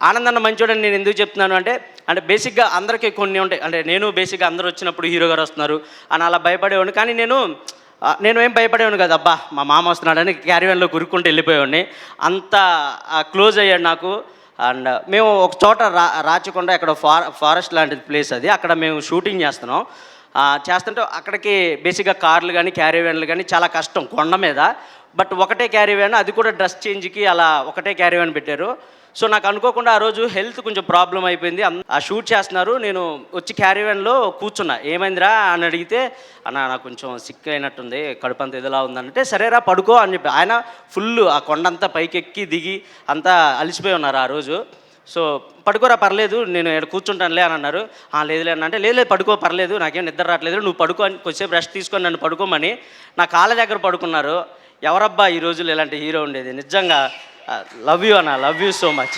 ఆనందన్న మంచోడని నేను ఎందుకు చెప్తున్నాను అంటే బేసిక్గా అందరికీ కొన్ని ఉంటాయి. అంటే నేను బేసిక్గా అందరూ వచ్చినప్పుడు హీరో గారు వస్తున్నారు అని అలా భయపడేవాడిని. కానీ నేను ఏం భయపడేవాడిని కాదు. అబ్బా మా మామ వస్తున్నాడని క్యారీవన్లో గురుక్కుంటూ వెళ్ళిపోయేవాడిని. అంత క్లోజ్ అయ్యాడు నాకు. అండ్ మేము ఒక చోట రాచకొండ ఇక్కడ ఫారెస్ట్ లాంటి ప్లేస్ అది. అక్కడ మేము షూటింగ్ చేస్తున్నాం. చేస్తుంటే అక్కడికి బేసిక్గా కార్లు కానీ క్యారీవన్లు కానీ చాలా కష్టం కొండ మీద. బట్ ఒకటే క్యారీవన్, అది కూడా డ్రెస్ చేంజ్కి అలా ఒకటే క్యారీవన్ పెట్టారు. సో నాకు అనుకోకుండా ఆ రోజు హెల్త్ కొంచెం ప్రాబ్లం అయిపోయింది. ఆ షూట్ చేస్తున్నారు, నేను వచ్చి క్యారీవన్లో కూర్చున్నా. ఏమైందిరా అని అడిగితే, అన్న నాకు కొంచెం సిక్ అయినట్టుంది, కడుపు అంతా ఎదులా ఉందంటే, సరేరా పడుకో అని చెప్పి ఆయన ఫుల్ ఆ కొండంతా పైకెక్కి దిగి అంతా అలిసిపోయి ఉన్నారు ఆ రోజు. సో పడుకోరా పర్లేదు, నేను ఇక్కడ కూర్చుంటానులే అని అన్నారు. లేదులే అన్న అంటే, లేదు పడుకో పర్లేదు, నాకేం నిద్ర రావట్లేదు, నువ్వు పడుకో అని కొద్దిసేపు రెస్ట్ తీసుకొని నన్ను పడుకోమని నా కాళ్ళ దగ్గర పడుకున్నారు. ఎవరబ్బా ఈ రోజులు ఇలాంటి హీరో ఉండేది. నిజంగా లవ్ యూ అన్న, లవ్ యూ సో మచ్.